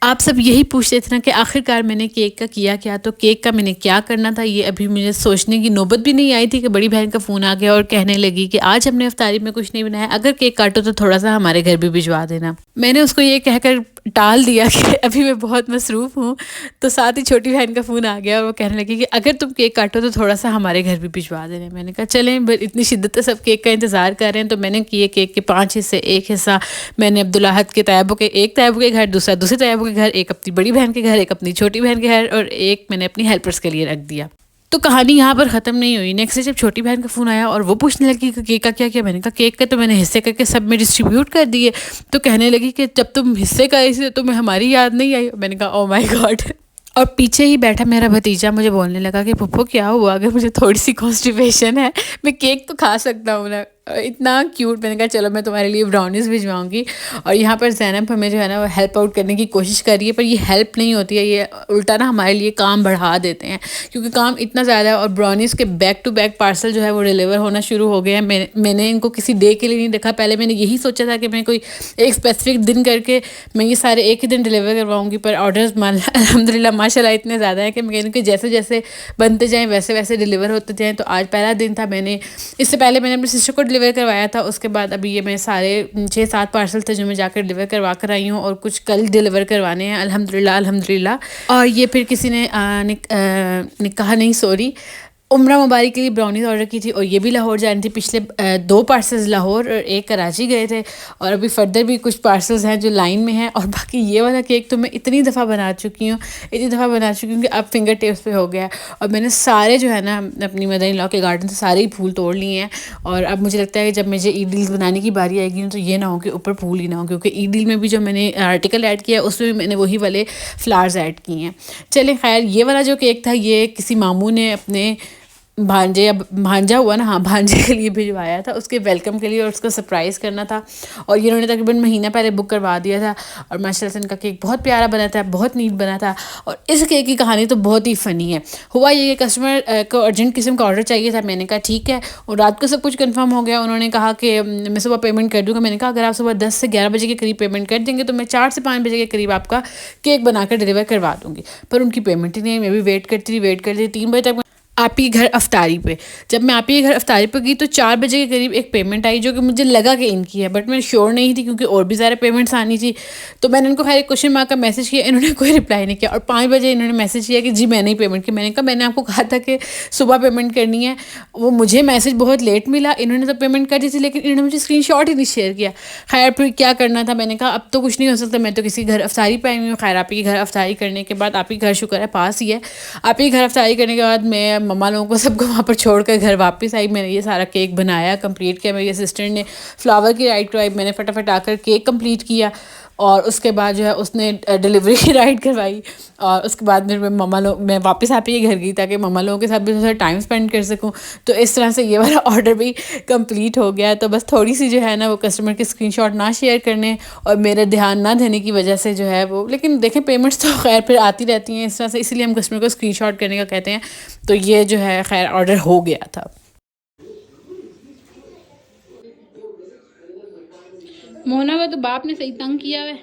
आप सब यही पूछ रहे थे ना कि आखिरकार मैंने केक का किया क्या, तो केक का मैंने क्या करना था ये अभी मुझे सोचने की नौबत भी नहीं आई थी कि बड़ी बहन का फ़ोन आ गया और कहने लगी कि आज हमने इफ्तारी में कुछ नहीं बनाया, अगर केक काटो तो थोड़ा सा हमारे घर भी भिजवा देना। मैंने उसको ये कहकर टाल दिया कि अभी मैं बहुत मसरूफ़ हूँ। तो साथ ही छोटी बहन का फ़ोन आ गया और वो कहने लगी कि अगर तुम केक काटो तो थोड़ा सा हमारे घर भी भिजवा देना। मैंने कहा चलें, इतनी शिद्दत से सब केक का इंतज़ार कर रहे हैं, तो मैंने किए केक के 5 हिस्से। एक हिस्सा मैंने अब्दुल्लाहद के तैयबों के, एक तैयबों के घर, दूसरा दूसरे तैयबों के घर, एक अपनी बड़ी बहन के घर, एक अपनी छोटी बहन के घर और एक मैंने अपनी हेल्पर्स के लिए रख दिया। तो कहानी यहाँ पर ख़त्म नहीं हुई। नेक्स्ट डे जब छोटी बहन का फ़ोन आया और वो पूछने लगी कि केक का क्या किया, मैंने कहा केक का तो मैंने हिस्से करके सब में डिस्ट्रीब्यूट कर दिए। तो कहने लगी कि जब तुम हिस्से का आई थी तो तुम्हें हमारी याद नहीं आई। मैंने कहा ओ माय गॉड। और पीछे ही बैठा मेरा भतीजा मुझे बोलने लगा कि पप्पू क्या हुआ, अगर मुझे थोड़ी सी कॉन्स्टिपेशन है, मैं केक तो खा सकता हूँ ना। इतना क्यूट। मैंने कहा चलो मैं तुम्हारे लिए ब्राउनीज़ भिजवाऊंगी। और यहाँ पर ज़ैनब हमें जो है ना वो हेल्प आउट करने की कोशिश कर रही है, पर ये हेल्प नहीं होती है, ये उल्टा ना हमारे लिए काम बढ़ा देते हैं, क्योंकि काम इतना ज़्यादा है। और ब्राउनीज़ के बैक टू बैक पार्सल जो है वो डिलीवर होना शुरू हो गए हैं। मैंने इनको किसी डे के लिए नहीं रखा। पहले मैंने यही सोचा था कि मैं कोई एक स्पेसिफिक दिन करके मैं ये सारे एक ही दिन डिलीवर करवाऊँगी, पर ऑर्डर्स अल्हम्दुलिल्लाह माशाल्लाह इतने ज़्यादा है कि मैं इनके जैसे जैसे बनते जाएँ वैसे वैसे डिलीवर होते जाएँ। तो आज पहला दिन था। इससे पहले मैंने अपनी सिस्टर को डिलीवर करवाया था, उसके बाद अभी ये मैं सारे 6-7 पार्सल थे जो मैं जाकर डिलीवर करवा कर आई हूँ, और कुछ कल डिलीवर करवाने हैं अल्हम्दुलिल्लाह अल्हम्दुलिल्लाह। और ये फिर किसी ने निकाह नहीं सॉरी उम्रा मुबारक के लिए ब्राउनीज़ ऑर्डर की थी, और ये भी लाहौर जानी थी। पिछले 2 पार्सल्स लाहौर और 1 कराची गए थे, और अभी फर्दर भी कुछ पार्सल्स हैं जो लाइन में हैं। और बाकी ये वाला केक तो मैं इतनी दफ़ा बना चुकी हूँ कि अब फिंगर टिप्स पे हो गया है। और मैंने सारे जो है ना अपनी मदर इन लॉ के गार्डन से सारे ही फूल तोड़ लिए हैं। और अब मुझे लगता है कि जब मुझे ईद डील्स बनाने की बारी आएगी तो ये ना हो कि ऊपर फूल ही ना हो, क्योंकि ईद डील में भी जो मैंने आर्टिकल ऐड किया उसमें भी मैंने वही वाले फ्लावर्स ऐड किए हैं। चलें खैर, ये वाला जो केक था ये किसी मामू ने अपने भांजे या भांजा हुआ ना, हाँ भांजे के लिए भिजवाया था, उसके वेलकम के लिए और उसका सरप्राइज़ करना था। और ये उन्होंने तकरीबन महीना पहले बुक करवा दिया था, और माशाल्लाह से इनका केक बहुत प्यारा बना था, बहुत नीट बना था। और इस केक की कहानी तो बहुत ही फ़नी है। हुआ ये कस्टमर को अर्जेंट किस्म का ऑर्डर चाहिए था। मैंने कहा ठीक है, और रात को सब कुछ कन्फर्म हो गया। उन्होंने कहा कि मैं सुबह पेमेंट कर दूँगा। मैंने कहा अगर आप सुबह 10 से 11 बजे के करीब पेमेंट कर देंगे तो मैं 4 से 5 बजे के करीब आपका केक बनाकर डिलीवर करवा दूँगी। पर उनकी पेमेंट ही नहीं। मैं भी वेट करती रही 3 बजे तक आप ही घर अफ्तारी पे। जब मैं आप ही घर अफ्तारी पे गई तो 4 बजे के करीब एक पेमेंट आई जो कि मुझे लगा कि इनकी है, बट मैं श्योर नहीं थी क्योंकि और भी सारे पेमेंट्स आनी थी। तो मैंने इनको खैर एक क्वेश्चन मार्क का मैसेज किया, इन्होंने कोई रिप्लाई नहीं किया। और 5 बजे इन्होंने मैसेज किया कि जी मैंने ही पेमेंट की। मैंने कहा मैंने आपको कहा था कि सुबह पेमेंट करनी है। वो मुझे मैसेज बहुत लेट मिला, इन्होंने तो पेमेंट कर दी थी लेकिन इन्होंने मुझे स्क्रीनशॉट ही नहीं शेयर किया। खैर फिर क्या करना था, मैंने कहा अब तो कुछ नहीं हो सकता, मैं तो किसी घर अफ्तारी पे आई हूँ। खैर आप ही घर अफ्तारी करने के बाद, आप ही घर शुक्र है पास ही है, आप ही घर अफ्तारी करने के बाद मैं मम्मा लोगों को सबको वहाँ पर छोड़कर घर वापस आई। मैंने ये सारा केक बनाया, कंप्लीट किया। मेरी असिस्टेंट ने फ्लावर की राइड करवाई, मैंने फटाफट आकर केक कंप्लीट किया। और उसके बाद जो है उसने डिलीवरी की राइड करवाई। और उसके बाद फिर मैं वापस आप ही घर गई ताकि मम्मा लोगों के साथ भी थोड़ा टाइम स्पेंड कर सकूं। तो इस तरह से ये वाला ऑर्डर भी कंप्लीट हो गया। तो बस थोड़ी सी जो है ना वो कस्टमर के स्क्रीनशॉट ना शेयर करने और मेरे ध्यान ना देने की वजह से जो है वो, लेकिन देखें पेमेंट्स तो खैर फिर आती रहती हैं इस तरह से, इसलिए हम कस्टमर को स्क्रीनशॉट करने का कहते हैं। तो ये जो है खैर ऑर्डर हो गया था। मोहना का तो बाप ने सही तंग किया है।